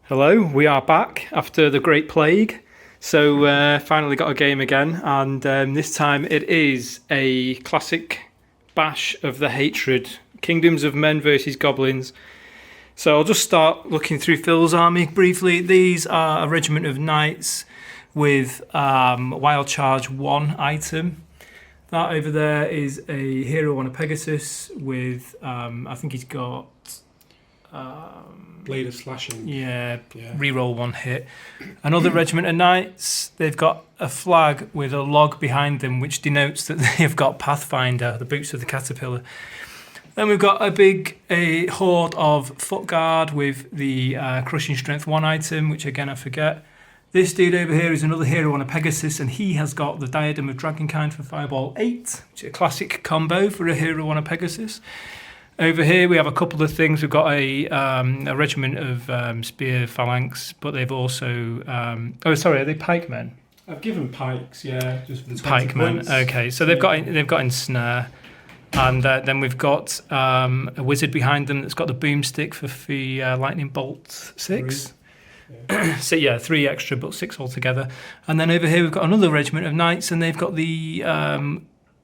Hello, we are back after the Great Plague. So finally got a game again, and this time it is a classic bash of the hatred. Kingdoms of Men versus Goblins. So I'll just start looking through Phil's army briefly. These are a regiment of knights with Wild Charge 1 item. That over there is a hero on a Pegasus with, I think he's got... Blade of slashing. Yeah, reroll 1 hit. Another regiment of knights, they've got a flag with a log behind them which denotes that they've got Pathfinder, the boots of the caterpillar. Then we've got a horde of foot guard with the crushing strength 1 item, which again I forget. This dude over here is another hero on a Pegasus, and he has got the diadem of Dragonkind for Fireball 8, which is a classic combo for a hero on a Pegasus. Over here we have a couple of things. We've got a regiment of spear phalanx, but they've also... are they pikemen? I've given pikes, yeah, just for the pikemen. Okay, so they've got in snare, and then we've got a wizard behind them that's got the boomstick for the lightning bolt 6. Yeah. So yeah, 3 extra, but 6 altogether. And then over here we've got another regiment of knights, and they've got the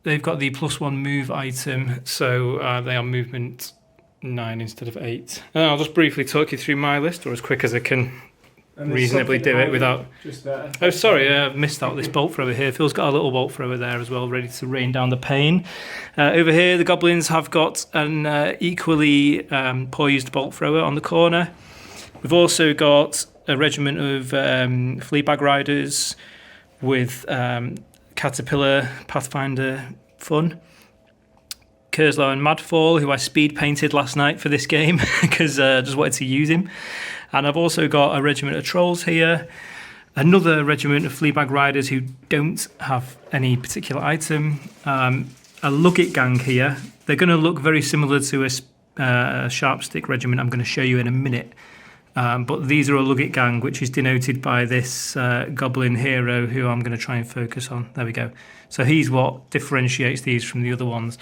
+1 move item, so they are movement 9 instead of 8. And I'll just briefly talk you through my list, or as quick as I can reasonably do it without... Just there. Oh, sorry, I missed out this bolt thrower here. Phil's got a little bolt thrower there as well, ready to rain down the pain. Over here, the Goblins have got an equally poised bolt thrower on the corner. We've also got a regiment of Fleabag Riders with... Caterpillar, Pathfinder, fun. Kurzlow and Madfall, who I speed painted last night for this game because I just wanted to use him. And I've also got a regiment of Trolls here, another regiment of Fleabag Riders who don't have any particular item, a Luggit gang here. They're going to look very similar to a Sharp Stick regiment I'm going to show you in a minute. But these are a Luggit gang, which is denoted by this Goblin hero who I'm going to try and focus on. There we go. So he's what differentiates these from the other ones.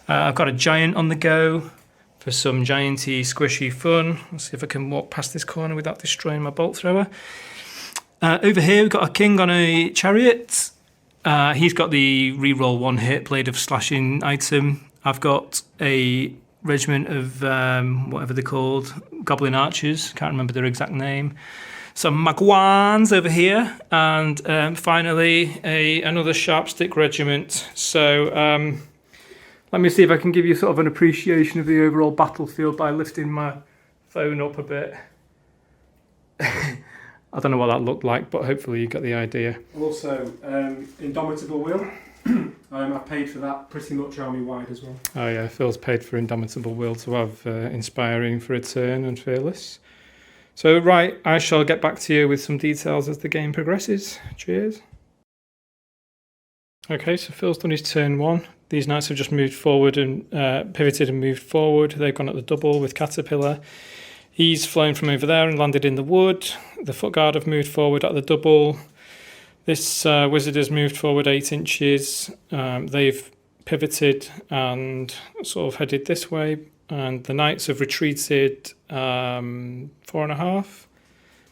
I've got a giant on the go for some gianty, squishy fun. Let's see if I can walk past this corner without destroying my bolt thrower. Over here, we've got a king on a chariot. He's got the reroll 1 hit Blade of Slashing item. I've got a regiment of whatever they're called, Goblin Archers, can't remember their exact name. Some Magwans over here, and finally another Sharp Stick regiment. So let me see if I can give you sort of an appreciation of the overall battlefield by lifting my phone up a bit. I don't know what that looked like, but hopefully you got the idea. Also, Indomitable Will. I paid for that pretty much army-wide as well. Oh yeah, Phil's paid for Indomitable Will to have Inspiring for a turn and Fearless. So right, I shall get back to you with some details as the game progresses. Cheers. Okay, so Phil's done his turn 1. These knights have just moved forward and pivoted and moved forward. They've gone at the double with Caterpillar. He's flown from over there and landed in the wood. The foot guard have moved forward at the double. This wizard has moved forward 8 inches. They've pivoted and sort of headed this way. And the knights have retreated 4.5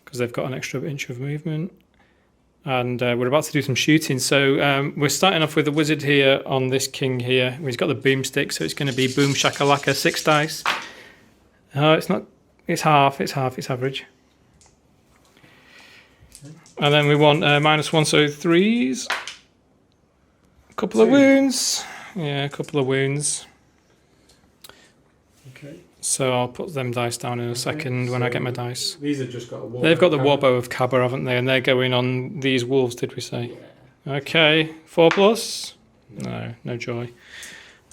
because they've got an extra inch of movement. And we're about to do some shooting. So we're starting off with the wizard here on this king here. He's got the boomstick, so it's going to be boom shakalaka 6 dice. It's not. It's half. It's average. And then we want -1, so 3s. A couple of wounds. Yeah, a couple of wounds. Okay. So I'll put them dice down in a second when I get my dice. These have just got a warbow. They've got the warbow of Cabba, haven't they? And they're going on these wolves, did we say? Yeah. Okay, 4+. No joy.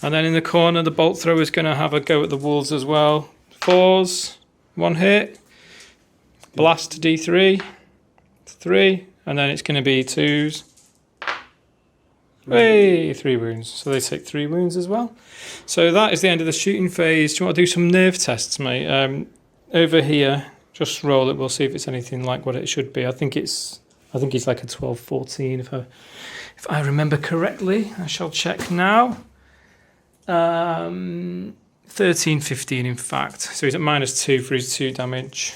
And then in the corner, the bolt thrower is going to have a go at the wolves as well. 4s, 1 hit. Blast D3. 3, and then it's going to be 2s. Hey, 3 wounds. So they take 3 wounds as well. So that is the end of the shooting phase. Do you want to do some nerve tests, mate? Over here, just roll it. We'll see if it's anything like what it should be. I think it's like a 12-14 if I remember correctly. I shall check now. 13-15 in fact. So he's at -2 for his 2 damage.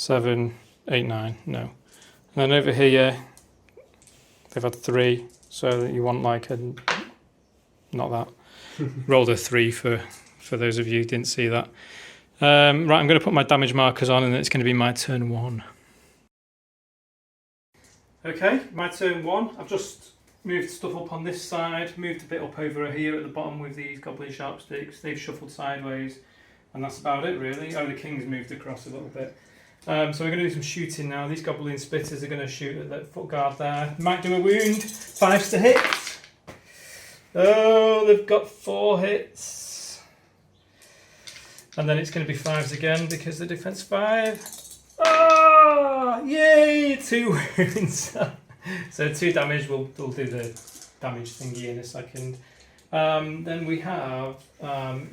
7, 8, 9. No. And then over here, they've had 3. So you want like a, not that. Rolled a 3 for those of you who didn't see that. Right, I'm going to put my damage markers on, and it's going to be my turn 1. Okay, my turn 1. I've just moved stuff up on this side, moved a bit up over here at the bottom with these goblin sharp sticks. They've shuffled sideways, and that's about it really. Oh, the king's moved across a little bit. So we're going to do some shooting now. These goblin spitters are going to shoot at that foot guard there. Might do a wound. 5s to hit. Oh, they've got 4 hits. And then it's going to be 5s again because the defense 5. Oh, yay! 2 wounds. So 2 damage. We'll do the damage thingy in a second. Then we have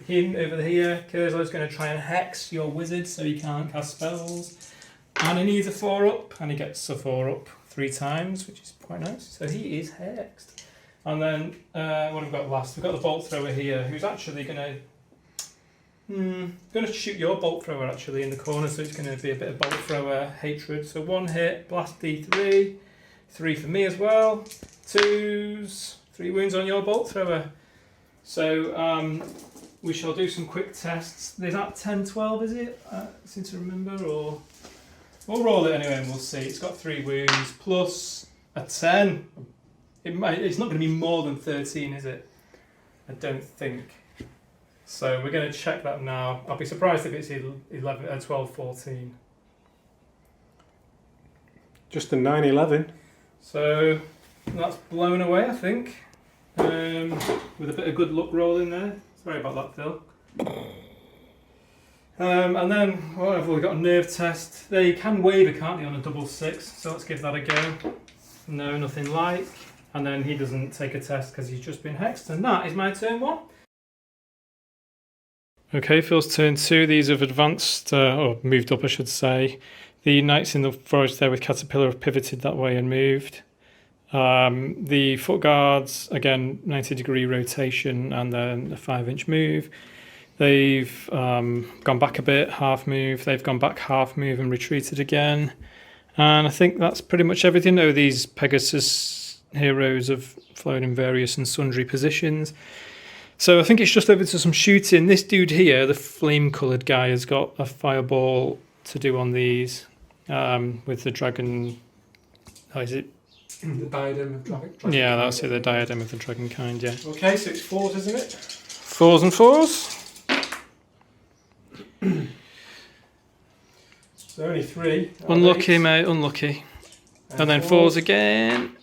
him over here. Kurzlo's going to try and hex your wizard so he can't cast spells. And he needs a 4-up, and he gets a 4-up 3 times, which is quite nice. So he is hexed. And then what have we got last? We've got the bolt thrower here, who's actually going to shoot your bolt thrower actually in the corner. So it's going to be a bit of bolt thrower hatred. So 1 hit, blast D3, 3 for me as well. 2s, 3 wounds on your bolt thrower. So we shall do some quick tests. Is that 10, 12, is it? I seem to remember, or we'll roll it anyway and we'll see. It's got 3 wounds plus a 10. It's not going to be more than 13, is it? I don't think. So we're going to check that now. I'll be surprised if it's 11, 12, 14. Just a 9, 11. So that's blown away, I think. With a bit of good luck roll in there. Sorry about that, Phil. And then, what have we got? A nerve test. They can waver, can't they, on a double 6? So let's give that a go. No, nothing like. And then he doesn't take a test because he's just been hexed. And that is my turn 1. Okay, Phil's turn 2. These have advanced, or moved up, I should say. The knights in the forest there with Caterpillar have pivoted that way and moved. The foot guards, again, 90-degree rotation and then a 5-inch move. They've gone back a bit, half move. They've gone back half move and retreated again. And I think that's pretty much everything. Oh, these Pegasus heroes have flown in various and sundry positions. So I think it's just over to some shooting. This dude here, the flame-coloured guy, has got a fireball to do on these with the dragon. Oh, is it? The diadem of dragon. Yeah, that's it, the diadem of the dragon kind, yeah. Okay, so it's 4s, isn't it? 4s and 4s. So only 3. Unlucky, mate, unlucky. And then 4s again.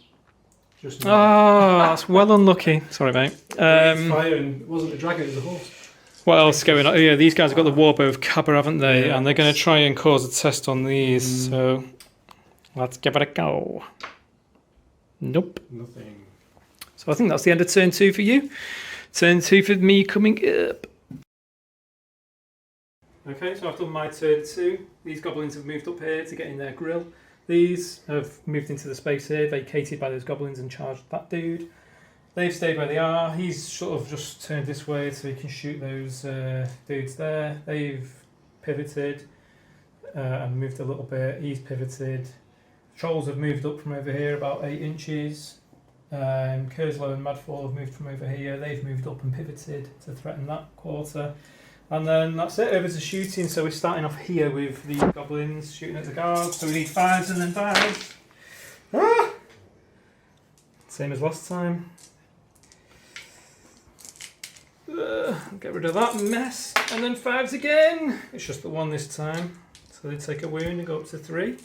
Just that's well unlucky. Sorry, mate. fire, and it wasn't a dragon, it was a horse. What else is going on? Oh, yeah, these guys have got the warbow of Cabra, haven't they? Yeah. And they're going to try and cause a test on these. So let's give it a go. Nope. Nothing. So I think that's the end of turn 2 for you. Turn 2 for me coming up. Okay, so I've done my turn 2. These goblins have moved up here to get in their grill. These have moved into the space here, vacated by those goblins and charged that dude. They've stayed where they are. He's sort of just turned this way so he can shoot those dudes there. They've pivoted and moved a little bit. He's pivoted. Trolls have moved up from over here about 8 inches. Kurzlo and Madfall have moved from over here. They've moved up and pivoted to threaten that quarter. And then that's it, over to shooting. So we're starting off here with the goblins shooting at the guards. So we need 5s and then 5s. Ah! Same as last time. Get rid of that mess. And then 5s again. It's just the 1 this time. So they take a wound and go up to 3.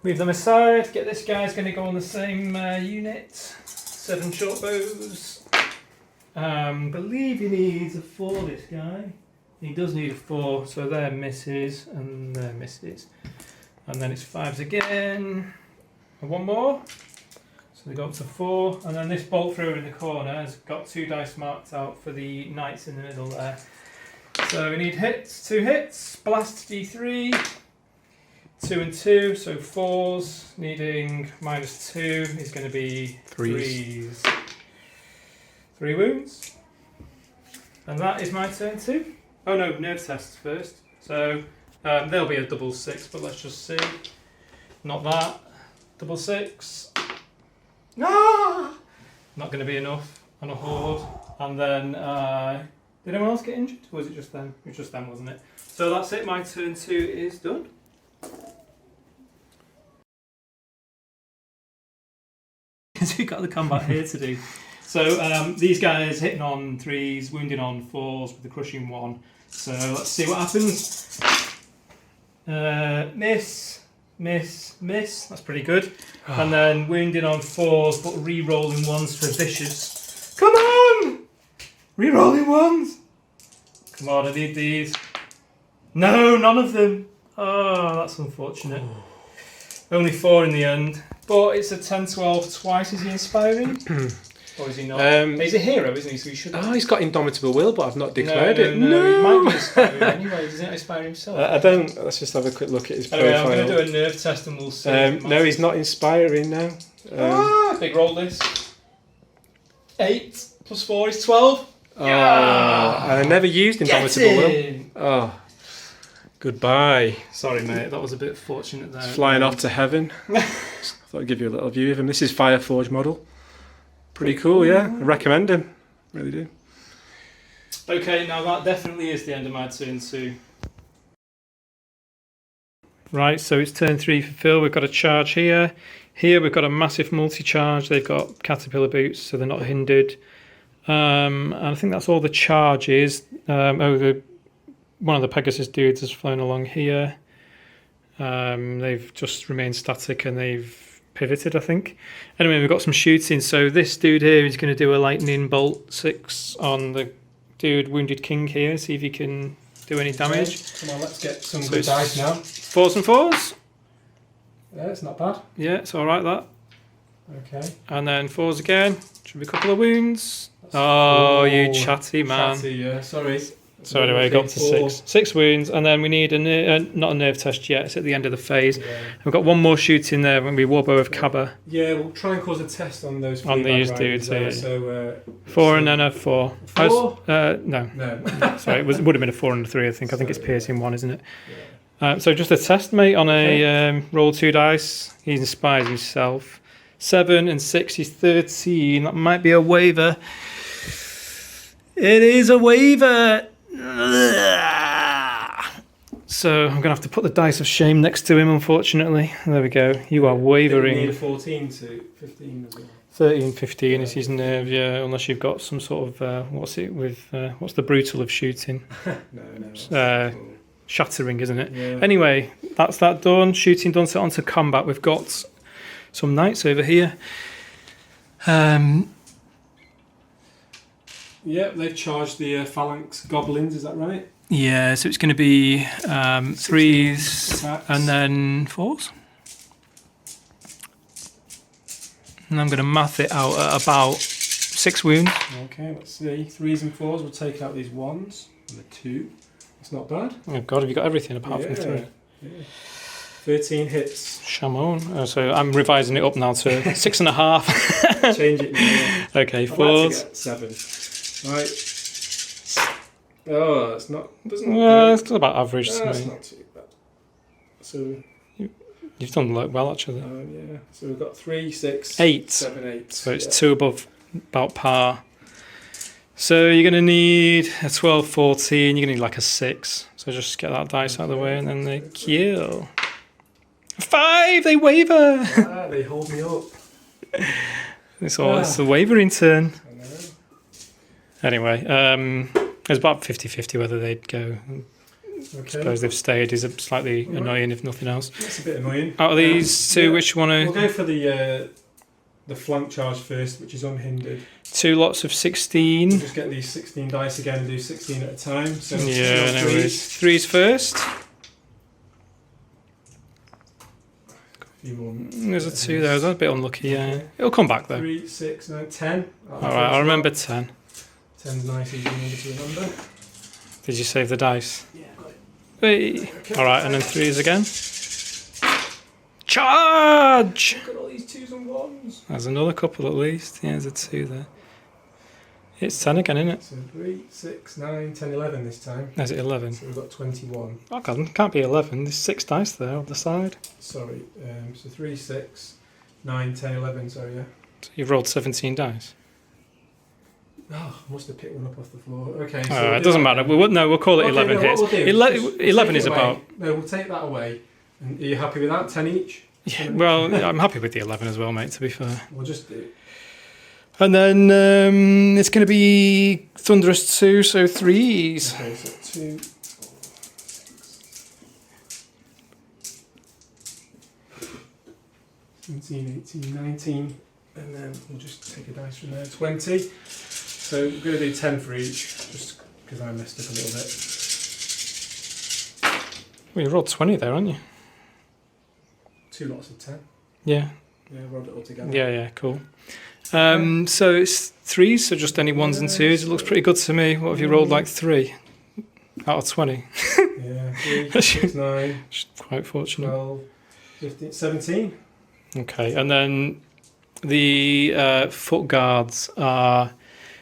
Move them aside. Get this guy's going to go on the same unit. 7 short bows. Believe he needs a 4, this guy. He does need a 4, so they're misses and they're misses. And then it's 5s again. And 1 more. So they go up to 4. And then this bolt thrower in the corner has got 2 dice marked out for the knights in the middle there. So we need hits, 2 hits. Blast D3. 2 and 2, so 4s, needing -2 is going to be 3s. 3 wounds. And that is my turn 2. Oh no, nerve tests first. So There'll be a double 6, but let's just see. Not that. Double 6. Ah! Not going to be enough on a horde. And then, did anyone else get injured? Or was it just them? It was just them, wasn't it? So that's it. My turn 2 is done. Because we've got the combat here to do. So these guys hitting on 3s, wounding on 4s with the crushing 1. So let's see what happens. Miss, miss, miss. That's pretty good. And then wounding on 4s, but re-rolling 1s for vicious. Come on! Re-rolling 1s. Come on, I need these. No, none of them. Oh, that's unfortunate. Only 4 in the end. But it's a 10-12 twice. Is he inspiring? Or is he not? He's a hero, isn't he? So he should. Oh, he's got Indomitable Will, but I've not declared it. No, he might be inspiring anyway. Doesn't it inspire himself? I don't. Let's just have a quick look at his Anyway, profile. I'm going to do a nerve test and we'll see. No, he's not inspiring now. Big roll this. 8 plus 4 is 12. Oh, I never used Indomitable Will. Oh, goodbye. Sorry, mate. That was a bit fortunate there. He's flying off to heaven. I thought I'd give you a little view of him. This is Fireforge model. Pretty cool, yeah. I recommend him. Really do. Okay, now that definitely is the end of my turn 2. Right, so it's turn 3 for Phil. We've got a charge here. Here we've got a massive multi-charge. They've got caterpillar boots, so they're not hindered. And I think that's all the charges. One of the Pegasus dudes has flown along here. They've just remained static and they've pivoted, I think. Anyway, we've got some shooting. So this dude here is going to do a lightning bolt 6 on the dude Wounded King here. See if he can do any damage. Okay. Come on, let's get some good dice now. 4s and 4s. Yeah, it's not bad. Yeah, it's all right that. Okay. And then 4s again. Should be a couple of wounds. Oh, you chatty man. Chatty, yeah. Sorry. So anyway, got to 6. 6 wounds, and then we need not a nerve test yet. It's at the end of the phase. Yeah. We've got one more shooting there when we Warbow of Cabba. Yeah, we'll try and cause a test on those. On these dudes. There, so 4 and then a 4. 4? No. Sorry, it would have been a 4 and a 3. I think. I think it's piercing 1, isn't it? Yeah. So just a test, mate. On a roll 2 dice. He inspires himself. 7 and 6 is 13. That might be a waiver. It is a waiver. So I'm going to have to put the dice of shame next to him, unfortunately. There we go. You are wavering. You need a 14 to 15 as well. 13, 15 is his nerve, yeah, unless you've got some sort of, what's the brutal of shooting? No. Shattering, isn't it? Yeah. Anyway, that's that done. Shooting done, so on to combat. We've got some knights over here. Yeah, they've charged the phalanx goblins, is that right? Yeah, so it's going to be 3s attacks. and then 4s. And I'm going to math it out at about 6 wounds. Okay, let's see. 3s and 4s, we'll take out these 1s and the 2. That's not bad. Oh God, have you got everything apart from 3? Yeah. 13 hits. Chamon. So I'm revising it up now to 6.5. Change it now. Okay, I'd 4s. like to get 7. Right. Oh, it's not. Well, it's about average. That's not too bad. So you've done well actually. yeah. So we've got 3, 6, 8. 7, 8. So it's 2 above about par. So you're going to need a 12, 14. You're going to need like a 6. So just get that dice out of the way and then they kill. 5. They waver. They hold me up. It's the wavering turn. I know. Anyway, it's about 50-50 whether they'd go. Okay. I suppose they've stayed is slightly annoying if nothing else. That's a bit annoying. Out of these two, which one? We'll go for the flank charge first, which is unhindered. 2 lots of 16. We'll just get these 16 dice again and do 16 at a time. So Yeah, no worries. 3s first. Few more. There's a 2 there. I was a bit unlucky. Yeah, it'll come back though. 3, 6, 9, 10. All right, I'll remember 10. 10's nice, easy number to remember. Did you save the dice? Yeah, got it. Hey. Okay. All right, and then 3s again. Charge! Look at all these 2s and 1s. There's another couple at least. Yeah, there's a 2 there. It's 10 again, isn't it? So 3, 6, 9, 10, 11 this time. Is it 11? So we've got 21. Oh God, it can't be 11. There's 6 dice there on the side. Sorry, so 3, 6, 9, 10, 11, sorry, yeah. So you've rolled 17 dice. Oh, I must have picked one up off the floor. Okay. Oh, it doesn't matter. We'll call it 11 no, hits. what we'll do, 11 is take it away. about... No, we'll take that away. And are you happy with that? 10 each? Yeah, well, I'm happy with the 11 as well, mate, to be fair. We'll just do... And then it's going to be Thunderous 2, so 3s. Okay, so 2, 4, 6, 17, 18, 19, and then we'll just take a dice from there, 20. So we're going to do 10 for each, just because I messed up a little bit. Well, you rolled 20 there, aren't you? 2 lots of 10. Yeah. Yeah, rolled it all together. Yeah, cool. So it's 3s, so just any 1s and 2s. It looks pretty good to me. What have you rolled, like 3 out of 20? Yeah, 3, 6, 9, Quite fortunate. 12, 15, 17. Okay, and then the foot guards are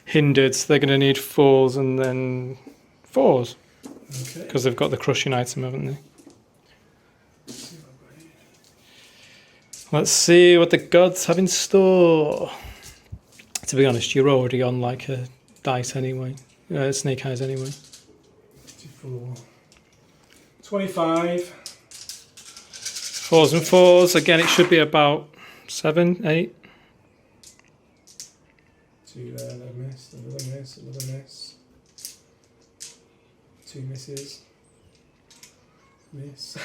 hindered, so they're going to need 4s and then 4s. Okay. Because they've got the crushing item, haven't they? Let's see what the gods have in store. To be honest, you're already on like a dice anyway. Snake eyes anyway. 54. 25. 4s and 4s. Again, it should be about 7, 8. 2 there, another miss, another miss, another miss. 2 misses. Miss.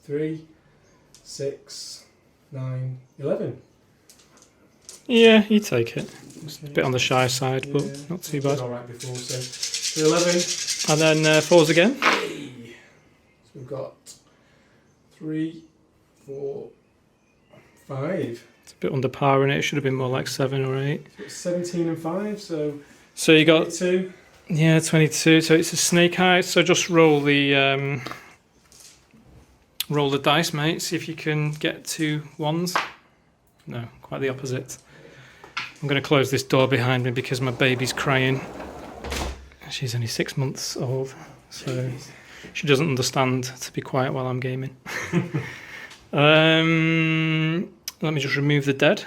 3, 6, 9, 11. Yeah, you take it. It's a Okay. bit on the shy side, but Yeah, not too it was bad. alright before, so 11. And then 4s again. Hey. So we've got 3, 4, 5. It's a bit under par in it. It should have been more like 7 or 8. So it's 17 and 5, so So you got 22. 22. So it's a snake eye. So just roll the dice, mate. See if you can get 2 1s. No, quite the opposite. I'm going to close this door behind me because my baby's crying. She's only 6 months old, so she doesn't understand to be quiet while I'm gaming. Let me just remove the dead,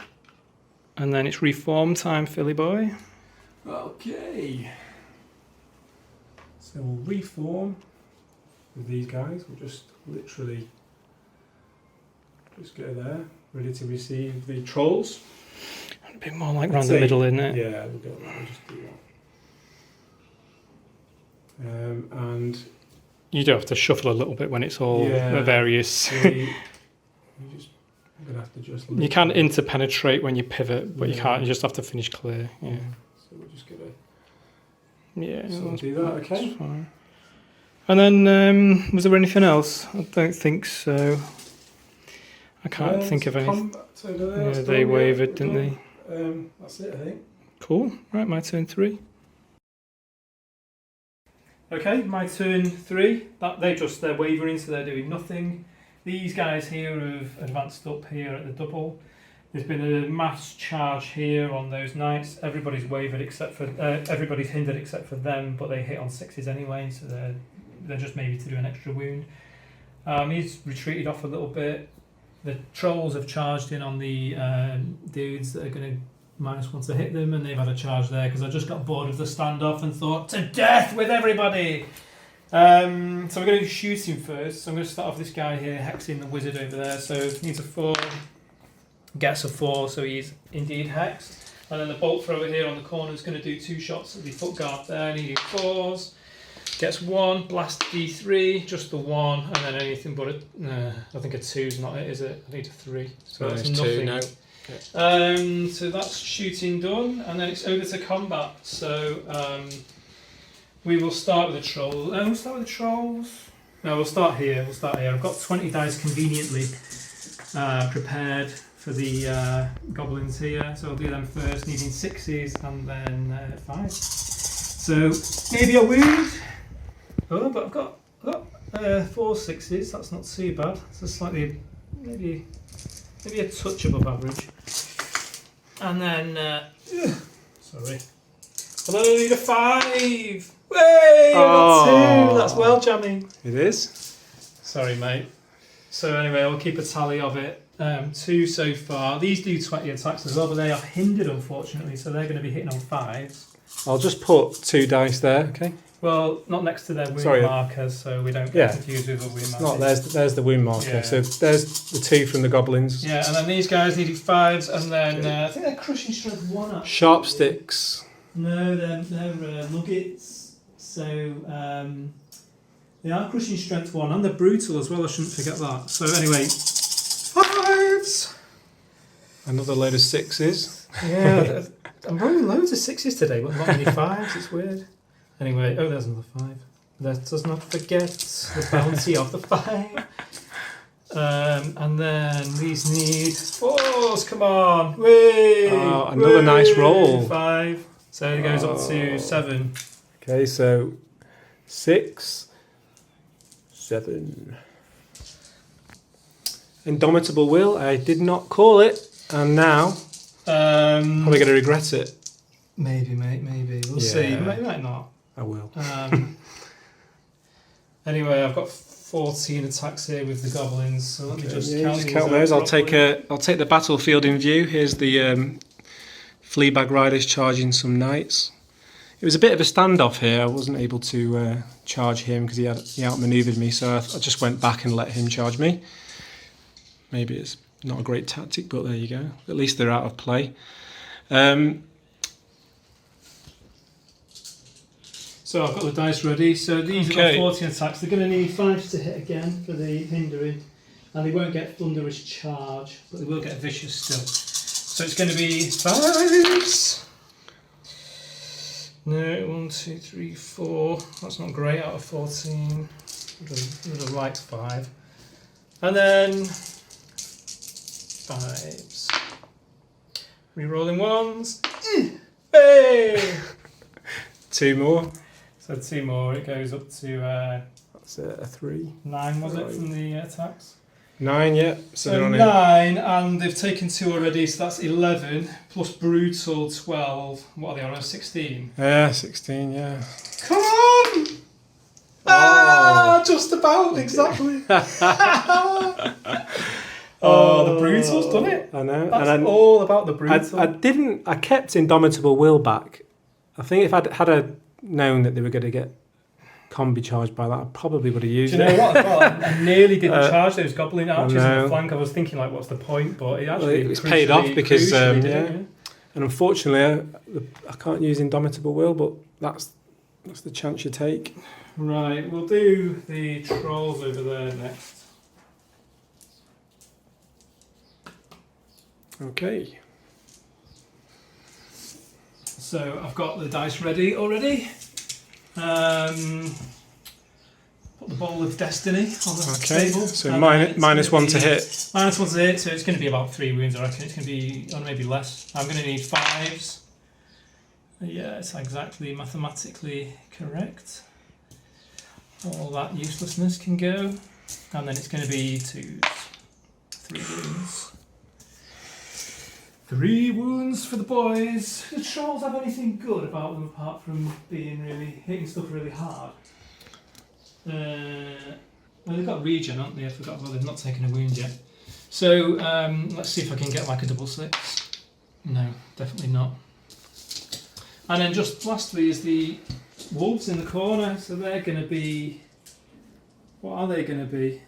and then it's reform time, Philly boy. Okay. So we'll reform with these guys. We'll just literally just go there, ready to receive the trolls. A bit more like round the middle, isn't it? Yeah, we'll just do that. And You do have to shuffle a little bit when it's all Yeah. various. I'm gonna have to just. You can interpenetrate when you pivot, but you Yeah. can't. You just have to finish clear. Yeah. So we're just gonna. Yeah. So we'll that's- do that, okay? that's fine. And then, was there anything else? I don't think so. I can't think of anything. Combat over there, Yeah, still, they wavered, didn't they? That's it, I think. Cool. Right, my turn 3. Okay, my turn 3. They're wavering, so they're doing nothing. These guys here have advanced up here at the double. There's been a mass charge here on those knights. Everybody's wavered except for everybody's hindered except for them, but they hit on 6s anyway, so they're just maybe to do an extra wound. He's retreated off a little bit. The trolls have charged in on the dudes that are going to -1 to hit them, and they've had a charge there because I just got bored of the standoff and thought, to death with everybody! So we're going to do shooting first. So I'm going to start off this guy here, hexing the wizard over there. So needs a 4, gets a 4, so he's indeed hexed. And then the bolt thrower here on the corner is going to do 2 shots at the foot guard there, needing 4s. Gets 1, blast D3, just the 1, and then anything but I think a 2's not it, is it? I need a 3. So that's nothing. 2, no. So that's shooting done, and then it's over to combat. So we will start with the trolls. We'll start with the trolls. No, we'll start here. I've got 20 dice conveniently prepared for the goblins here, so I'll do them first, needing 6s and then 5s. So maybe a wound. Oh, but I've got 4 6s. That's not too bad. It's slightly maybe a touch above average. And then sorry, Although I need a 5. Way, I got 2. That's well jamming. It is. Sorry, mate. So anyway, I'll keep a tally of it. 2 so far. These do 20 attacks as well, but they are hindered, unfortunately, so they're going to be hitting on 5s. I'll just put 2 dice there, okay? Well, not next to their wound markers, so we don't get confused with the wound markers. Not there's the wound marker. Yeah. So there's the 2 from the goblins. Yeah, and then these guys needed 5s, and then I think they're crushing strength 1 up. Sharp sticks. No, they're nuggets. So they are crushing strength 1, and they're brutal as well. I shouldn't forget that. So anyway, 5s. Another load of 6s. Yeah, I'm rolling loads of 6s today, but not many 5s. It's weird. Anyway, oh, there's another 5. Let us not forget the bounty of the 5. And then these need 4s. Come on, whee! Oh, another nice roll. 5. So it goes up to 7. Okay, so 6, 7. Indomitable Will, I did not call it, and now probably going to regret it. Maybe, mate, maybe. We'll see. Might not. I will. Anyway, I've got 14 attacks here with the goblins, so let me just count those. I'll take the battlefield in view. Here's the Fleabag Riders charging some knights. It was a bit of a standoff here. I wasn't able to charge him because he outmaneuvered me, so I just went back and let him charge me. Maybe it's not a great tactic, but there you go. At least they're out of play. So I've got the dice ready. So these are the 14 attacks. They're going to need 5s to hit again for the hindering. And they won't get thunderous charge, but they will get vicious still. So it's going to be 5s. No, 1, 2, 3, 4. That's not great out of 14. Would have liked 5. And then 5s. Rerolling 1s. Hey! 2 more. So 2 more, it goes up to That's a 3. 9, was it, from the attacks? 9, yeah. So they're on 9, and they've taken 2 already, so that's 11, plus brutal 12. What are they on, 16? Yeah, 16, yeah. Come on! Ah, just about, exactly. Oh, the brutal's done it. I know. That's all about the brutal. I kept Indomitable Will back. I think if I'd had known that they were going to get combi charged by that, I probably would have used it. Do you know what? Well, I nearly didn't charge those goblin archers in the flank. I was thinking, like, what's the point? But it actually it's paid off because and unfortunately I can't use Indomitable Will, but that's the chance you take. Right, we'll do the trolls over there next. Okay. So I've got the dice ready already. Put the bowl of destiny on the table. So minus 1 to hit. Minus 1 to hit, so it's going to be about 3 wounds, I reckon. It's going to be, or maybe less. I'm going to need 5s. Yeah, it's exactly mathematically correct. All that uselessness can go. And then it's going to be 2s. 3 wounds. 3 wounds for the boys. Do the trolls have anything good about them apart from being hitting stuff really hard? Well, they've got regen, haven't they? I forgot. Well, they've not taken a wound yet. So let's see if I can get like a double 6. No, definitely not. And then just lastly is the wolves in the corner. So they're going to be. What are they going to be?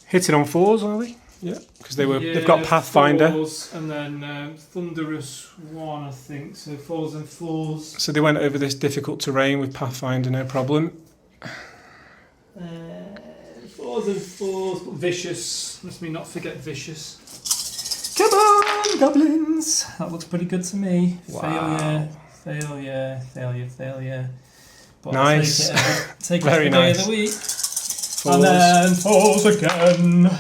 Hitting on 4s, are they? Yeah, because they've got Pathfinder. 4s and then Thunderous 1, I think. So 4s and 4s. So they went over this difficult terrain with Pathfinder, no problem. 4s and 4s, but vicious. Let me not forget vicious. Come on, goblins! That looks pretty good to me. Wow. Failure. But Nice. Take it Very every day nice. of the week. 4s. And then 4s again.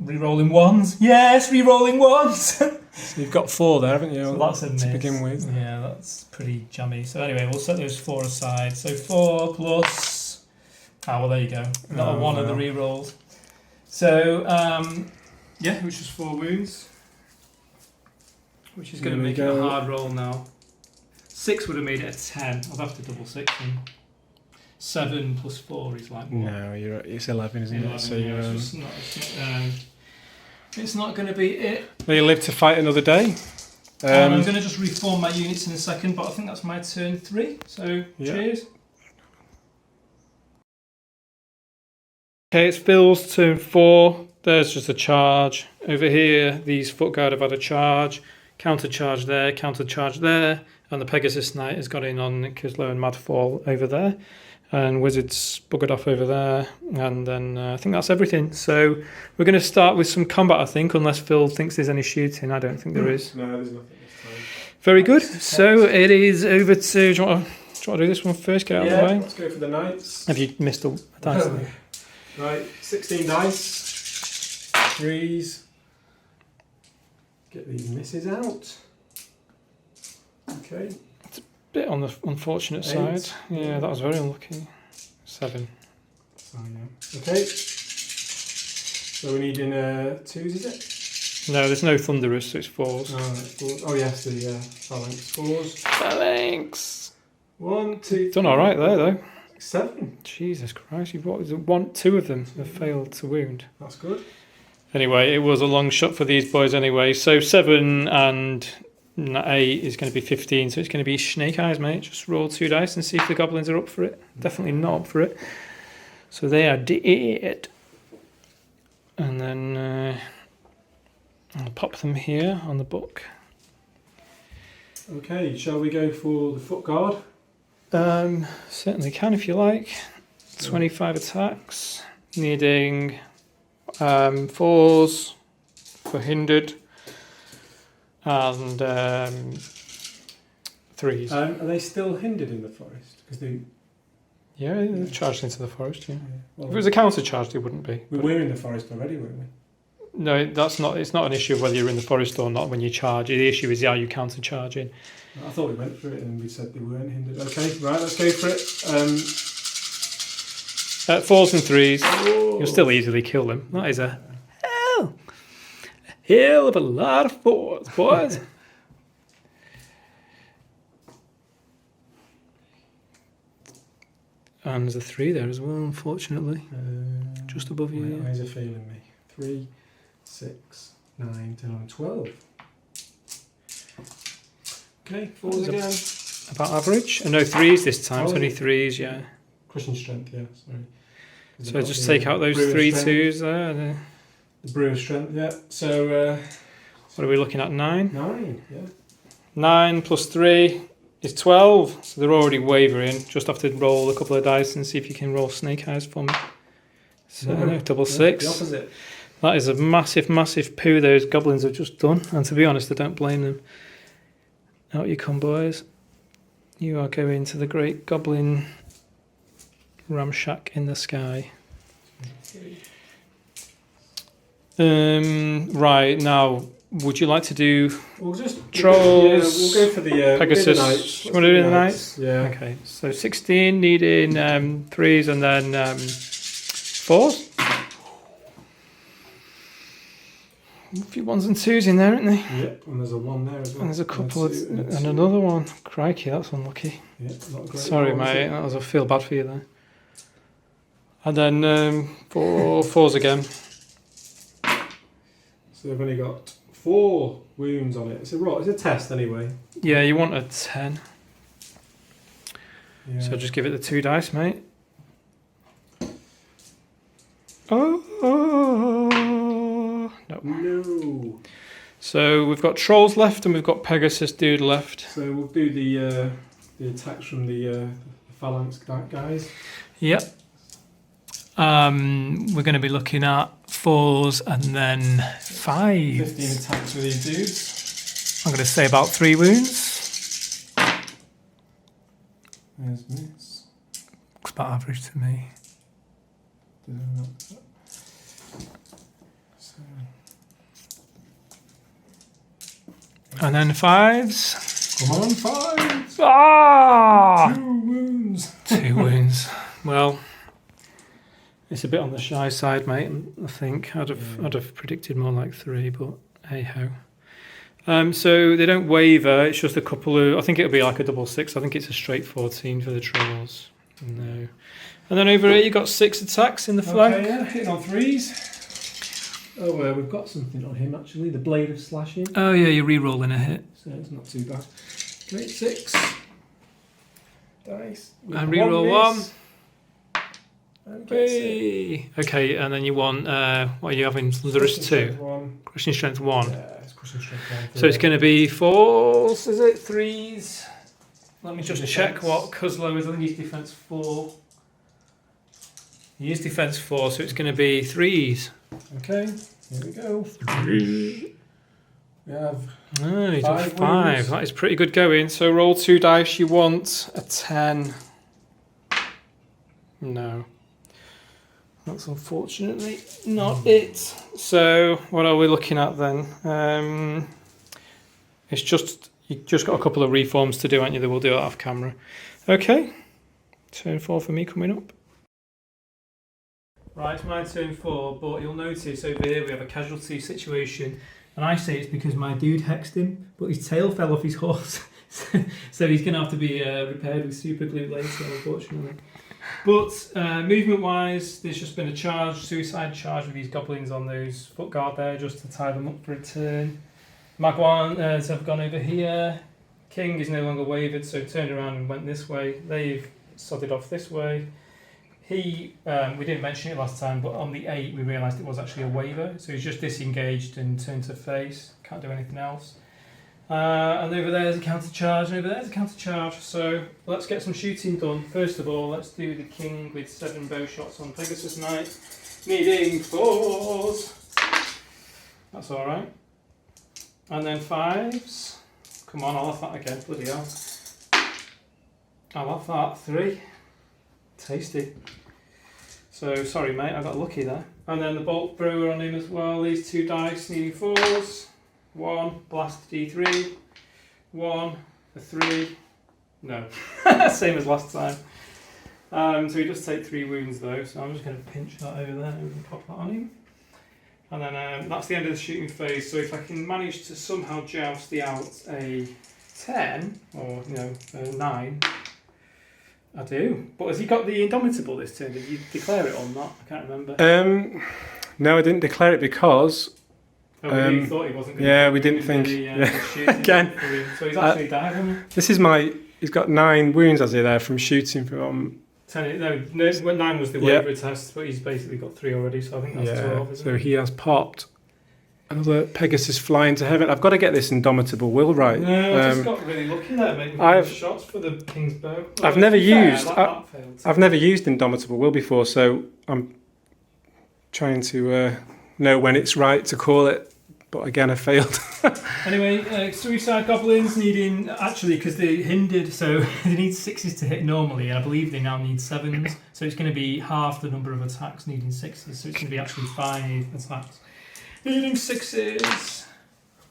Rerolling 1s. Yes, rerolling 1s. So you've got 4 there, haven't you? So that's a miss. To begin with. Yeah, that's pretty jammy. So anyway, we'll set those 4 aside. So 4 plus... well, there you go. Not a 1 of the rerolls. So, which was 4 wounds. Which is going to make it a hard roll now. 6 would have made it a 10. I'll have to double 6 him. 7 plus 4 is like what? No, it's 11, isn't 11, it? So yeah, you're, it's not going to be it. well, you live to fight another day. I'm going to just reform my units in a second, but I think that's my turn 3. So Yeah. cheers. Okay, it's Phil's turn 4. There's just a charge. Over here, these foot guard have had a charge. Counter charge there, counter charge there. And the Pegasus Knight has got in on Kislev and Madfall over there. And Wizards buggered off over there. And then I think that's everything. So we're going to start with some combat, I think, unless Phil thinks there's any shooting. I don't think there is. No, there's nothing this time. Very good. So it is over to... Do you want to do this one first? Get out of the way. Let's go for the knights. Have you missed a dice? Right, 16 dice. 3s. Get these misses out. Okay. Bit on the unfortunate 8. side. Yeah, that was very unlucky. 7. So, yeah. Okay. So we're needing 2s, is it? No, there's no Thunderous, so it's 4s. Oh, right, 4s. Oh yes, the phalanx 4s. Phalanx! 1, 2. Done alright there, though. 7. Jesus Christ, you've got 2 of them have failed to wound. That's good. Anyway, it was a long shot for these boys anyway. So 7 and 8 is going to be 15, so it's going to be Snake Eyes, mate. Just roll 2 dice and see if the Goblins are up for it. Definitely not up for it. So they are dead. And then I'll pop them here on the book. Okay, shall we go for the foot guard? Certainly can if you like. 25 attacks, needing 4s for hindered and 3s. Are they still hindered in the forest? Because Yeah, they've charged into the forest. Yeah. well, If it was a counter charge, they wouldn't be. we were in the forest already, weren't we? No, that's not. It's not an issue of whether you're in the forest or not when you charge. The issue is are you counter charging. I thought we went through it and we said they weren't hindered. Okay, right, let's go for it. 4s and 3s. Oh. You'll still easily kill them. That is a hell of a lot of 4s, boys. And there's a 3 there as well, unfortunately. Just above you. My eyes are failing me. 3, 6, 9, 10, 11, 12. Okay, 4s again. About average. No 3s this time. It's Oh. only 3s, yeah. Crushing strength, yeah, sorry. So just take out those brewer 3 strength. 2s there. The brewer strength, yeah. So, What are we looking at? 9? 9, yeah. 9 plus 3 is 12. So they're already wavering. Just have to roll a couple of dice and see if you can roll Snake Eyes for me. So no, double The 6. opposite. That is a massive, massive poo those Goblins have just done. And to be honest, I don't blame them. Out you come, boys. You are going to the great Goblin Ramshack in the sky. Right, now, would you like to do We'll just Trolls, Yeah, we'll go for the Pegasus? the knights. You want to do the Knights? Yeah. Okay, so 16 needing 3s and then 4s. A few 1s and 2s in there, aren't there? Yep, and there's a 1 there as well. And there's a couple of, two, and two. another one. Crikey, that's unlucky. Yeah, not a great Sorry, roll, is mate. it? That was, I feel bad for you there. And then 4s again. So they've only got 4 wounds on it. It's a test anyway. Yeah, you want a 10. Yeah. So just give it the 2 dice, mate. Oh, no. No. So we've got Trolls left and we've got Pegasus Dude left. So we'll do the attacks from the phalanx guys. Yep. We're going to be looking at 4s and then 5s. 15 attacks with these dudes. I'm going to say about 3 wounds. There's miss. Looks about average to me. So, And then 5s. come on, 5! Ah! 2 wounds. 2 wounds. Well, it's a bit on the shy side, mate. I think I'd have predicted more like 3, but hey ho. So they don't waver. It's just a couple of. I think it'll be like a double 6. I think it's a straight 14 for the trolls. No. And then over here you got 6 attacks in the flank. Okay, yeah, hitting on 3s. Oh, we've got something on him actually. The blade of slashing. Oh yeah, you're re-rolling a hit. So it's not too bad. Great 6. Dice. And re-roll 1. Okay. Okay, and then you want. What are you having? There is 2. Crushing strength 1. Yeah, it's crushing strength 1. So it's going to be 4s, is it? 3s? Let me just check Defense. what Cuzlo is. I think he's defense 4. He is defense 4, so it's going to be 3s. Okay, here we go. 3. We have. Oh, he's got 5 5. wounds. That is pretty good going. So roll 2 dice. You want a 10. No. That's unfortunately not it. So what are we looking at then? It's just you just got a couple of reforms to do, aren't you? That we'll do it off camera. Okay. Turn 4 for me coming up. Right, it's my turn 4, but you'll notice over here we have a casualty situation, and I say it's because my dude hexed him, but his tail fell off his horse, so he's going to have to be repaired with super glue later, unfortunately. But movement-wise, there's just been a suicide charge with these goblins on those foot guard there, just to tie them up for a turn. Magwans have gone over here. King is no longer wavered, so turned around and went this way. They've sodded off this way. We didn't mention it last time, but on the 8 we realised it was actually a waver, so he's just disengaged and turned to face, can't do anything else. And over there's a counter charge, and over there's a counter charge, so let's get some shooting done. First of all, let's do the king with 7 bow shots on Pegasus Knight, needing 4s. That's alright. And then 5s. Come on, I'll have that again, bloody hell. I'll have that, 3. Tasty. So, sorry mate, I got lucky there. And then the bolt thrower on him as well, these 2 dice needing 4s. 1, blast D3. 1, a 3. No, same as last time. So he does take 3 wounds though, so I'm just going to pinch that over there and pop that on him. And then that's the end of the shooting phase, so if I can manage to somehow joust out a 10, or a 9, I do. But has he got the Indomitable this turn? Did you declare it or not? I can't remember. No, I didn't declare it because... Oh, we really thought he wasn't going yeah, to we didn't think... Again. So he's actually died, hasn't he? This is he's got 9 wounds, has he, there, from shooting from... 10, no, 9 was the waiver test, but he's basically got 3 already, so I think that's 12, isn't so it? he has popped another Pegasus flying to heaven. I've got to get this Indomitable Will right. No, I just got really lucky there, making shots for the King's Bow. Well, I've never used... that failed. I've never used Indomitable Will before, so I'm trying to know when it's right to call it. But again, I failed. Anyway, suicide goblins needing, actually, because they're hindered, so they need 6s to hit normally, and I believe they now need 7s, so it's going to be half the number of attacks needing 6s, so it's going to be actually 5 attacks. Needing 6s.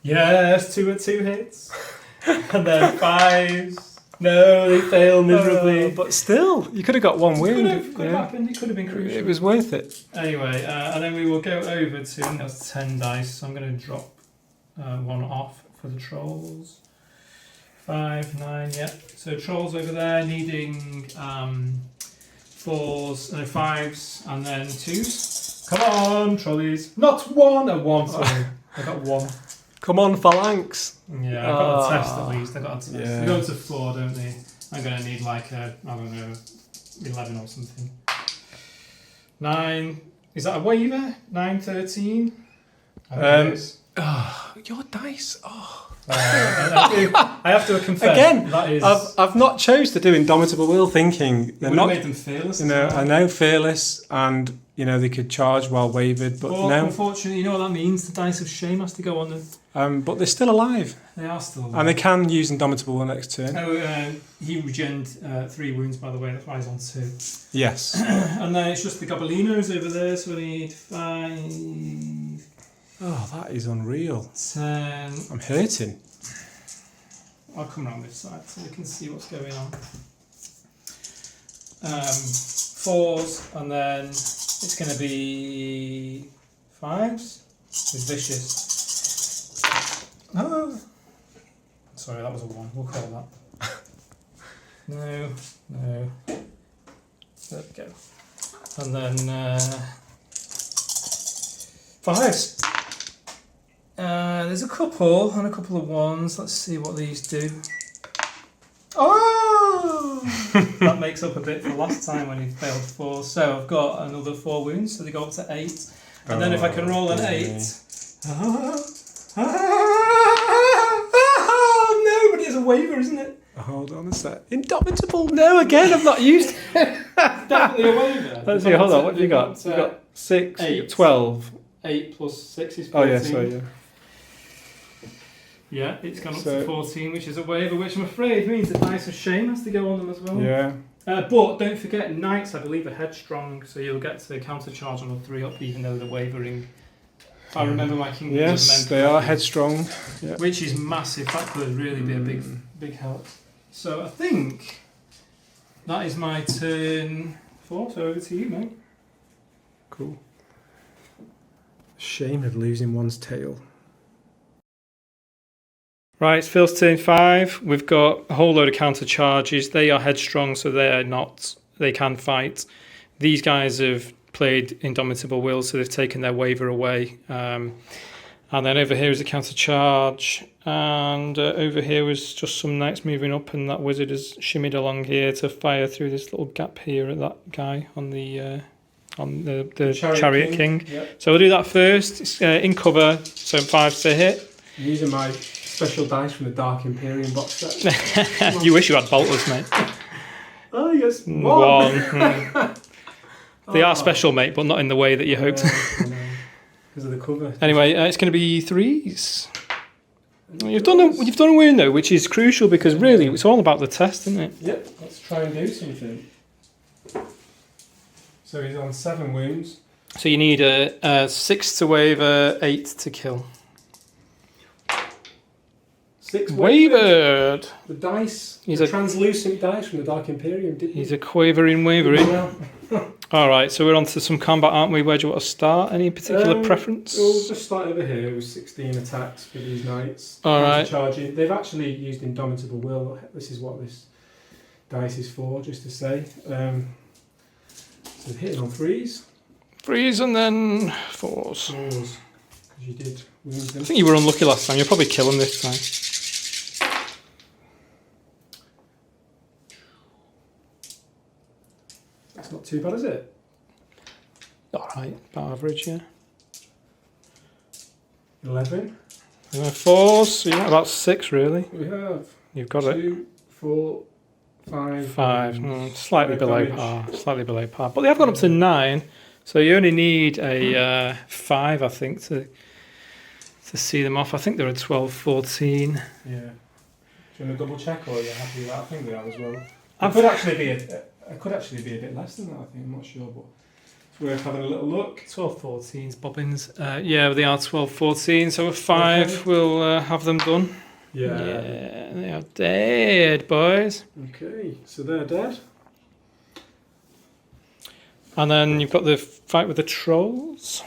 Yes, 2 hits. And then 5s. No, they fail miserably. But still, you could have got 1 wound. Could have happened, it could have been crucial. It was worth it. Anyway, and then we will go over to, I think that's 10 dice, so I'm going to drop 1 off for the trolls. 5, 9, yeah. So trolls over there needing 4s, no 5s, and then 2s. Come on, trolleys. Not 1, a 1, sorry. I got 1. Come on, Phalanx. Yeah, I got a test at least. I got a test. Yeah. They go to 4, don't they? I'm going to need like a, I don't know, 11 or something. 9. Is that a waiver? 9, 13? Your dice. I have to confess. Again, that is, I've not chose to do Indomitable Will thinking they're not. Made them fearless. I know fearless, and they could charge while wavered, but no. Unfortunately, you know what that means. The dice of shame has to go on them. But they're still alive. They are still alive. And they can use Indomitable Will next turn. Oh, he regened 3 wounds, by the way. That's why he's on 2. Yes. And then it's just the Gobelinos over there, so we need 5. Oh, that is unreal. 10. I'm hurting. I'll come around this side so we can see what's going on. 4s, and then it's going to be 5s. It's vicious. Oh, Sorry, that was a 1. We'll call that. No. There we go. And then 5s. There's a couple and a couple of 1s. Let's see what these do. Oh! That makes up a bit for last time when he failed 4. So I've got another 4 wounds, so they go up to 8. And then if I can roll an 8. No, but it's a waiver, isn't it? Hold on a sec. Indomitable. No, again, I've not used it. Definitely a waiver. Let's see, hold on. What have you got? You've got 6, 8. 12. 8 plus 6 is 14. Oh, yeah, sorry, yeah. Yeah, it's gone up to 14, which is a waiver, which I'm afraid means the Dice of Shame has to go on them as well. Yeah. But don't forget, Knights, I believe, are headstrong, so you'll get to countercharge on a 3-up, even though they're wavering. If I remember my Kingdoms of Men Yes, they are headstrong. Yeah. Which is massive. That could really be a big help. So I think that is my turn 4, so over to you, mate. Cool. Shame of losing one's tail. Right, it's Phil's turn 5. We've got a whole load of counter charges. They are headstrong, so they can fight. These guys have played Indomitable Will, so they've taken their waiver away. And then over here is a counter charge. And over here was just some knights moving up, and that wizard has shimmied along here to fire through this little gap here at that guy on the Chariot King. Yep. So we'll do that first. It's in cover, so 5s to hit. These are my special dice from the Dark Imperium box set. You wish you had bolters, mate. Oh, yes. 1. They are special, mate, but not in the way that you hoped. Because of the cover. Anyway, it's going to be 3s. You've done a win though, which is crucial because really it's all about the test, isn't it? Yep, let's try and do something. So he's on 7 wounds. So you need a 6 to waver, 8 to kill. 6 Wavered. The dice, He's the a- translucent dice from the Dark Imperium, didn't He's a quavering wavering. Well, All right, so we're on to some combat, aren't we? Where do you want to start? Any particular preference? We'll just start over here with 16 attacks for these knights. All right. Charging. They've actually used Indomitable Will. This is what this dice is for, just to say. So hitting on 3s. 3s and then 4s. 4s. Because you did wound them. I think you were unlucky last time. You'll probably kill them this time. That's not too bad, is it? All right, about average, yeah. 11. 4s, so yeah, about 6 really. We have You've got it. 2, 4, 5. 5, slightly No below damage. par. Slightly below par. But they have gone up to 9, so you only need a 5, I think, to see them off. I think they're at 12, 14. Yeah. Do you want to double check, or are you happy with that? I think they are as well. I've- It could actually be a bit less than that, I think. I'm not sure, but it's worth having a little look. 12, 14's bobbins. Yeah, they are 12, 14, so a 5 Okay. will have them done. Yeah, they are dead, boys. Okay, so they're dead. And then you've got the fight with the trolls.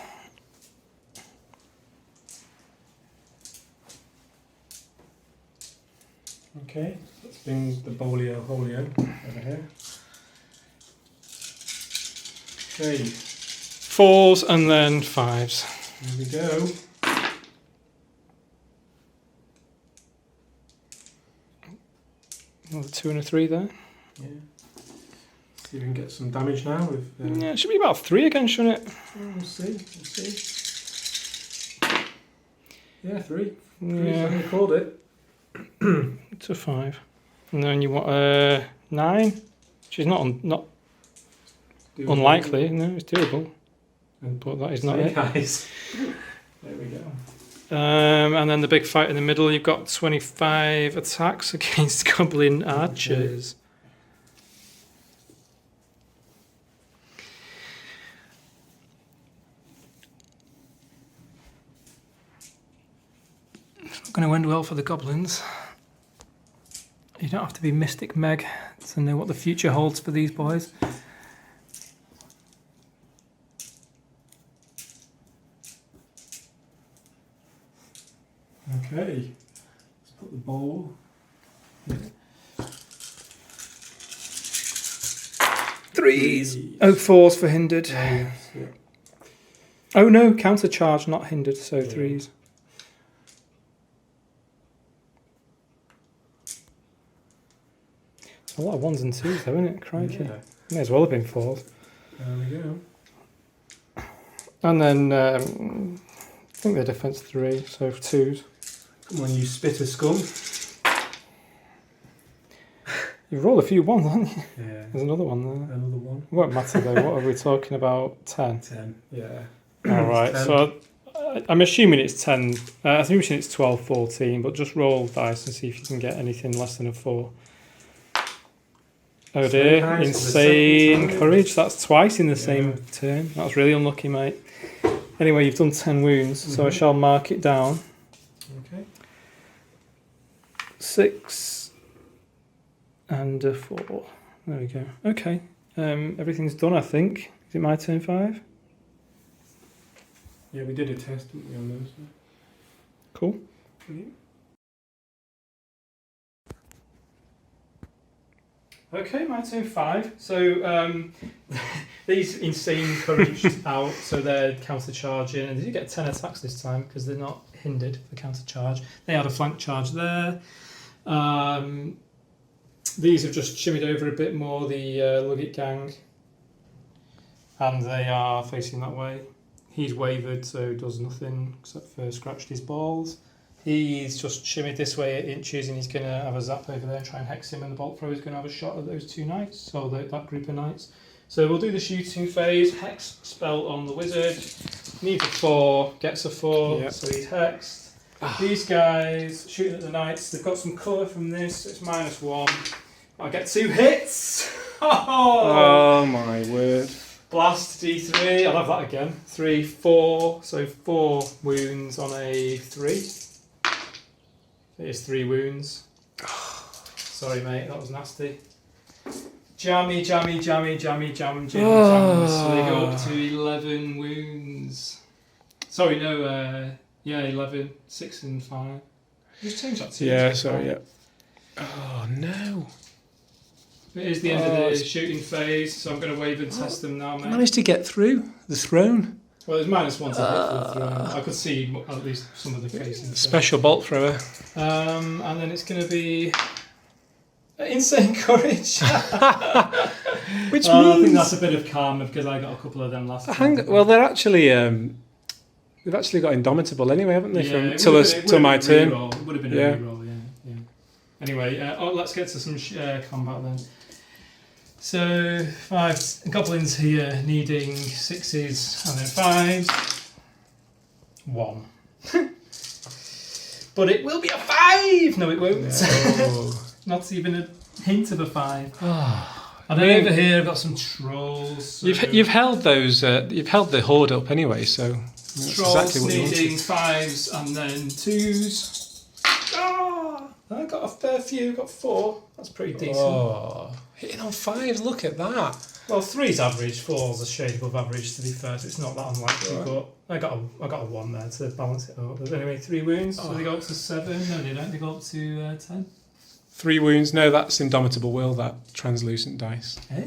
Okay, let's bring the Bolio Holio over here. Okay, 4s and then 5s. here we go. Another 2 and a 3 there. Yeah. See if we can get some damage now with. Yeah, it should be about 3 again, shouldn't it? We'll see. We'll see. Yeah, 3. Yeah, I called it. it's a 5. And then you want a 9, which is not unlikely. No, it's doable. But that is not it. Guys. There we go. And then the big fight in the middle, you've got 25 attacks against Goblin archers. It's not going to end well for the Goblins. You don't have to be Mystic Meg to know what the future holds for these boys. Okay. Let's put the bowl Threes. Oh, fours for hindered. Yeah. Oh no, counter charge, not hindered, so Yeah. threes. A lot of ones and twos though, isn't it? Crikey. Yeah. May as well have been fours. There we go. And then I think the defense 3, so twos. Come on, you spitter scum. You've rolled a few ones, haven't you? Yeah. There's another one there. Another one. It won't matter though, what are we talking about? 10? 10. Yeah. Alright, 10. so I'm assuming it's 10. I'm assuming it's 12, 14, but just roll dice and see if you can get anything less than a 4. Oh dear, Snake eyes for the insane second time. courage. That's twice in the Yeah. same turn. That's really unlucky, mate. Anyway, you've done 10 wounds, so I Mhm. shall mark it down. Okay. 6 and a 4. There we go. Okay, everything's done, I think. Is it my turn 5? Yeah, we did a test, didn't we, on those? Cool. Brilliant. Okay, my turn 5. So these insane courage out, so they're counter charging, and they do get 10 attacks this time because they're not hindered for counter charge. They had a flank charge there. These have just shimmied over a bit more, the Luggett gang, and they are facing that way. He's wavered, so does nothing except for scratched his balls. He's just shimmied this way at inches, and he's going to have a zap over there and try and hex him, and the bolt thrower is going to have a shot at those 2 knights, so that group of knights. So we'll do the shooting phase. Hex spell on the wizard. Needs a 4, gets a 4, Yep. so he's hexed. These guys shooting at the knights. They've got some colour from this. So it's -1. I get 2 hits. Oh my word. Blast D3. I'll have that again. 3, 4. So 4 wounds on a 3. It is 3 wounds. Sorry, mate. That was nasty. Jammy. So they go up to 11 wounds. Sorry, no. Yeah, 11. 6 and 5. Just change that to Yeah, to sorry, 5. yeah. Oh no. It is the end of Oh, the it's- shooting phase, so I'm going to wave and test them now, I mate. managed to get through the throne. Well, there's -1 to hit for the throne. I could see at least some of the facing. so. Special bolt thrower. And then it's going to be insane courage. Which I think means that's a bit of karma because I got a couple of them last time. well, they're actually they've actually got indomitable anyway, haven't they? Yeah, From it till would've us been- it till would've my been a turn. reroll. It would have been Yeah. a reroll, yeah. Anyway, let's get to some combat then. So 5 goblins here needing 6s and then 5s. 1. But it will be a 5! No, it won't. No. Not even a hint of a 5. Oh. And then over here I've got some trolls. So You've held those. You've held the horde up anyway, so that's trolls exactly what you needing wanted. 5s and then 2s. I got a fair few, got 4. That's pretty decent. Oh, hitting on 5s. Look at that. Well, 3's average, 4's a shade above average to be fair, so it's not that unlikely, Right. but I got a 1 there to balance it up. There's anyway 3 wounds, so they go up to 7. No, they don't, they go up to 10. 3 wounds. No, that's Indomitable Will. That translucent dice. Eh?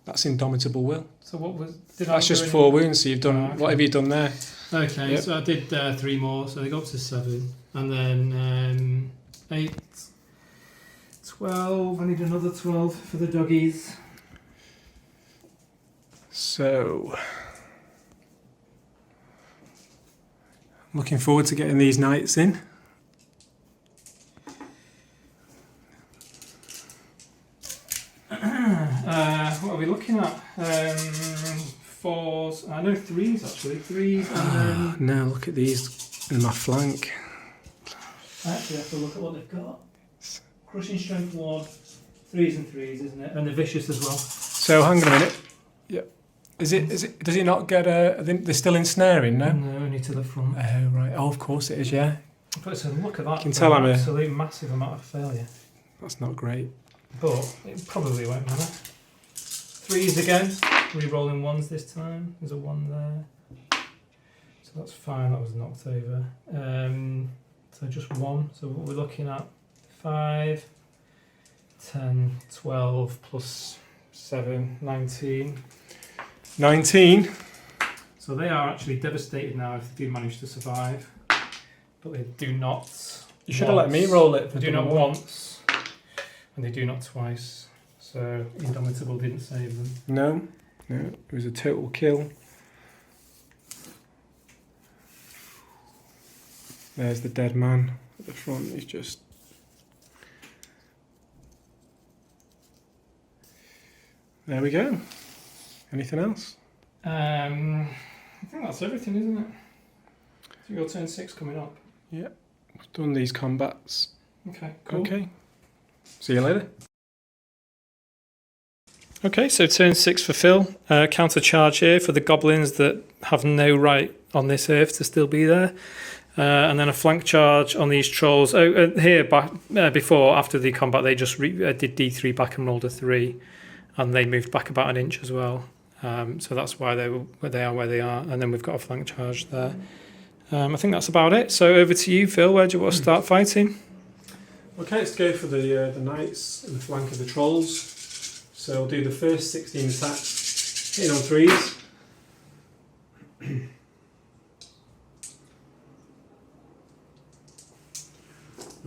That's Indomitable Will. So what was... Did That's I just do 4 wounds. So you've done. Ah, okay. What have you done there? Okay, Yep. so I did 3 more, so they go up to 7. And then 8, 12, I need another 12 for the doggies. So, looking forward to getting these knights in. What are we looking at? 4s, I know 3s actually, 3s and then... Now look at these in my flank. I actually have to look at what they've got. Crushing strength 1, 3s and 3s, isn't it? And they're vicious as well. So hang on a minute. Yep. Is it? Does it not get a? They're still ensnaring, no? No, only to the front. Oh right. Oh, of course it is. Yeah. But so look at that. You can tell I'm a- absolute massive amount of failure. That's not great. But it probably won't matter. 3s again. Re-rolling 1s this time. There's a 1 there. So that's fine. That was knocked over. So just 1. So what we're looking at 5, 10, 12 plus 7, 19. 19. So they are actually devastated now if they do manage to survive. But they do not. You should have let me roll it. They do not once, and they do not twice. So Indomitable didn't save them. No, it was a total kill. There's the dead man at the front. He's just. There we go. Anything else? I think that's everything, isn't it? So your turn 6 coming up. Yeah, we've done these combats. Okay, cool. Okay. See you later. Okay, so turn 6 for Phil. Counter charge here for the goblins that have no right on this earth to still be there. And then a flank charge on these trolls. Here, before, after the combat, they just did D3 back and rolled a 3. And they moved back about an inch as well. So that's why they are where they are. And then we've got a flank charge there. I think that's about it. So over to you, Phil. Where do you want to start fighting? Okay, let's go for the knights in the flank of the trolls. So we'll do the first 16 attacks, hitting on 3s.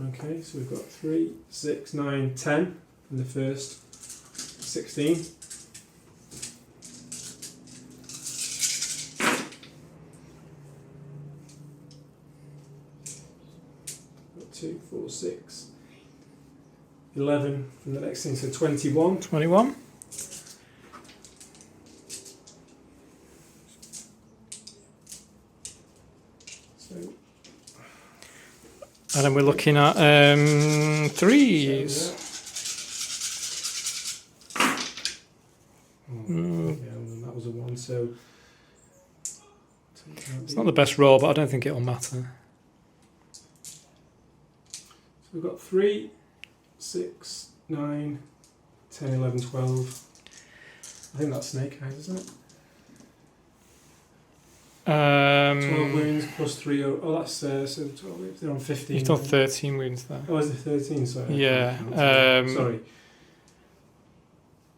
Okay, so we've got 3, 6, 9, 10 in the first 16. Got 2, 4, 6, 11 from the next thing, so 21. 21. So And then we're looking at 3s. yeah, and that was a 1, so It's not the best roll, but I don't think it'll matter. So we've got 3, 6, 9, 10, 11, 12. I think that's snake eyes, isn't it? 12 wounds plus 3. Oh, that's so 12 wounds. They're on 15. You've done 13 wounds there. Oh, is it 13? Sorry. Yeah. Sorry.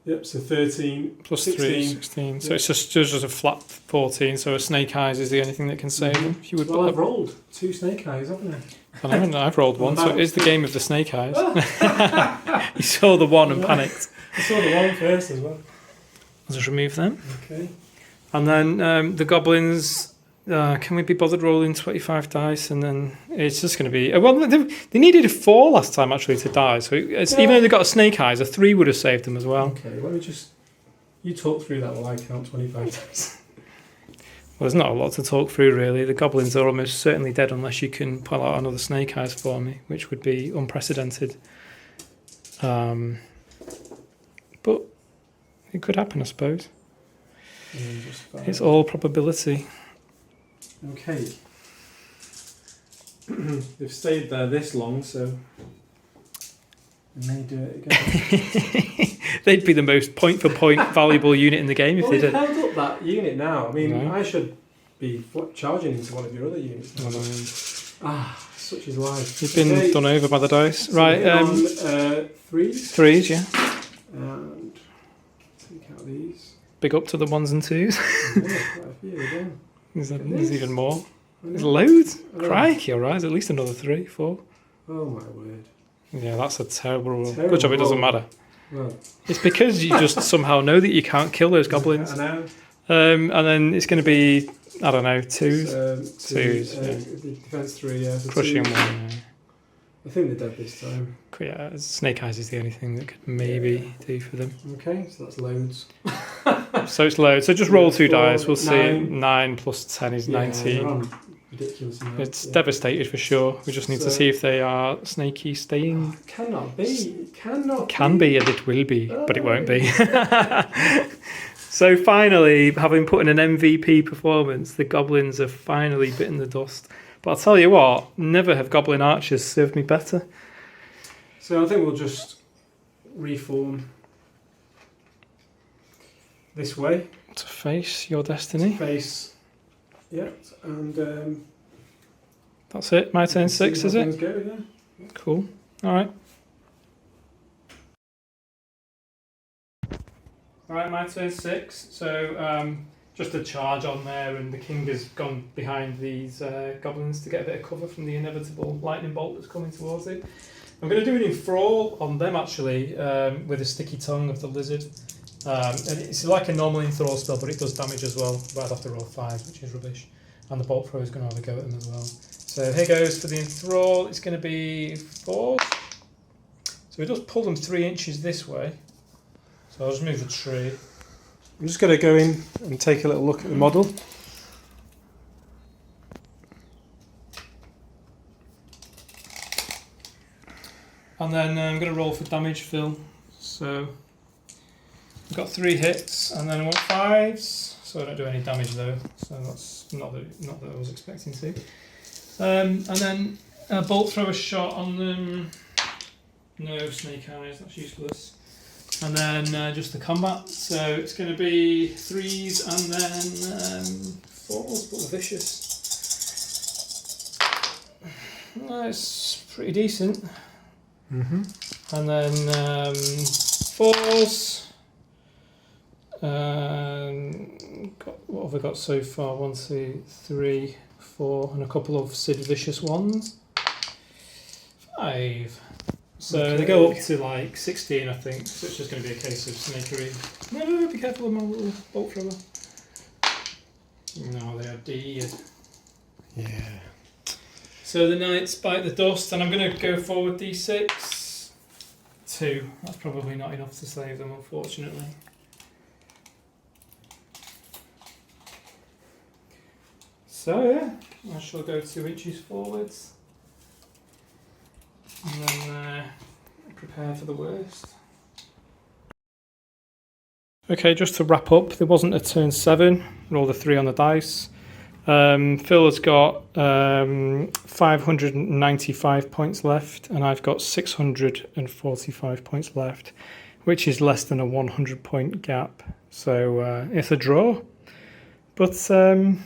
Yep, so 13 Plus 16. 3, 16. So it's just a flat 14. So a snake eyes is the only thing that can save them. If you would Well, put I've rolled 2 snake eyes, haven't I? I don't know, I've rolled one, so it is the game of the snake eyes. You saw the 1 and panicked. I saw the 1 first as well. I'll just remove them. Okay. And then the goblins, can we be bothered rolling 25 dice? And then it's just going to be... Well, they needed a 4 last time, actually, to die. So even though they got a snake eyes, a 3 would have saved them as well. Okay, let me just... You talk through that while I count 25 dice. Well, there's not a lot to talk through, really. The goblins are almost certainly dead unless you can pull out another snake eyes for me, which would be unprecedented. But it could happen, I suppose. It's all probability. Okay. They've stayed there this long, so they may do it again. They'd be the most point-for-point valuable unit in the game if Well, they they've did. held up that unit now. I mean, No. I should be charging into one of your other units now. Such is life. You've been done over by the dice. So Right, hit on 3s. 3s, yeah. And take out these. Big up to the 1s and 2s. Yeah, quite a few again. There's even more. There's loads. Crikey, alright. There's at least another 3, 4. Oh my word. Yeah, that's a terrible roll. Terrible Good job it doesn't roll. matter. Well, It's because you just somehow know that you can't kill those goblins. I know. And then it's going to be, I don't know, 2s. Twos. yeah. Defense 3, yeah. So Crushing 2. 1. Yeah. I think they're dead this time. Yeah, Snake Eyes is the only thing that could maybe do for them. Okay, so that's loads. So it's low. So just roll 2 4, dice. We'll see. 9. 9 plus 10 is Yeah, they're 19. on ridiculous amounts, It's yeah. devastated for sure. We just need to So- see if they are snaky staying. Cannot be. It cannot Can be and it will be, but it won't be. So finally, having put in an MVP performance, the goblins have finally bitten the dust. But I'll tell you what, never have goblin archers served me better. So I think we'll just reform this way. To face your destiny. Face. Yeah, and That's it. My turn 6, is it? Go, yeah. Cool. All right. Alright, my turn 6. So just a charge on there, and the king has gone behind these goblins to get a bit of cover from the inevitable lightning bolt that's coming towards it. I'm going to do an enthrall on them actually, with a sticky tongue of the lizard. And it's like a normal enthrall spell, but it does damage as well. But I'd have to roll 5, which is rubbish. And the bolt thrower is going to have a go at them as well. So here goes for the enthrall. It's going to be 4. So it does pull them 3 inches this way. So I'll just move the tree. I'm just going to go in and take a little look at the model. And then I'm going to roll for damage, Phil. So I've got 3 hits, and then I want 5s. So I don't do any damage though. So that's not that I was expecting to. And then a bolt thrower shot on them. No snake eyes, that's useless. And then just the combat. So it's going to be 3s and then 4s, but vicious. That's pretty decent. Mm-hmm. And then 4s. What have I got so far? 1, 2, 3, 4, and a couple of Sid vicious ones. 5. So Okay. they go up to like 16, I think. So it's just going to be a case of snakery. No, be careful with my little bolt thrower. No, they are dead. Yeah. So the knights bite the dust, and I'm going to go forward d6. 2. That's probably not enough to save them, unfortunately. So yeah, I shall go 2 inches forwards. And then prepare for the worst. Okay, just to wrap up, there wasn't a turn 7. Roll the 3 on the dice. Phil has got 595 points left, and I've got 645 points left, which is less than a 100 point gap. So it's a draw, but it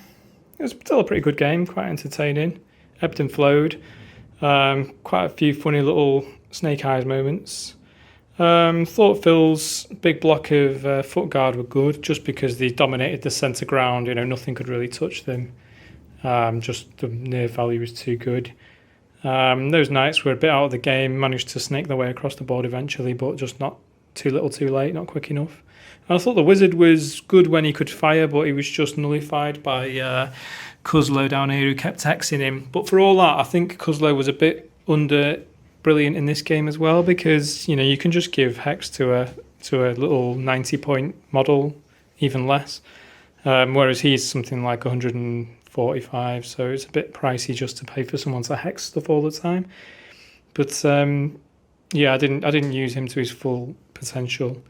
was still a pretty good game, quite entertaining. Ebbed and flowed. Quite a few funny little snake eyes moments. Thought Phil's big block of foot guard were good, just because they dominated the centre ground. You know, nothing could really touch them. Just the nerve value was too good. Those knights were a bit out of the game, managed to snake their way across the board eventually, but just not too little too late, not quick enough. I thought the wizard was good when he could fire, but he was just nullified by Cuzlo down here, who kept hexing him. But for all that, I think Cuzlo was a bit under brilliant in this game as well, because you know you can just give hex to a little 90 point model, even less, whereas he's something like 145, so it's a bit pricey just to pay for someone to hex stuff all the time. But yeah, I didn't use him to his full potential.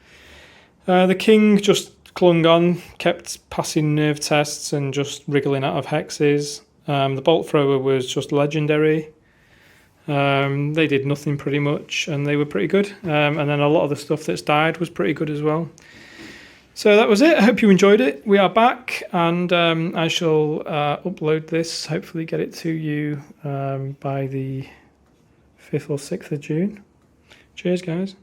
The king just clung on, kept passing nerve tests and just wriggling out of hexes. The bolt thrower was just legendary. They did nothing pretty much, and they were pretty good. And then a lot of the stuff that's died was pretty good as well. So that was it. I hope you enjoyed it. We are back, and I shall upload this, hopefully get it to you by the 5th or 6th of June. Cheers, guys.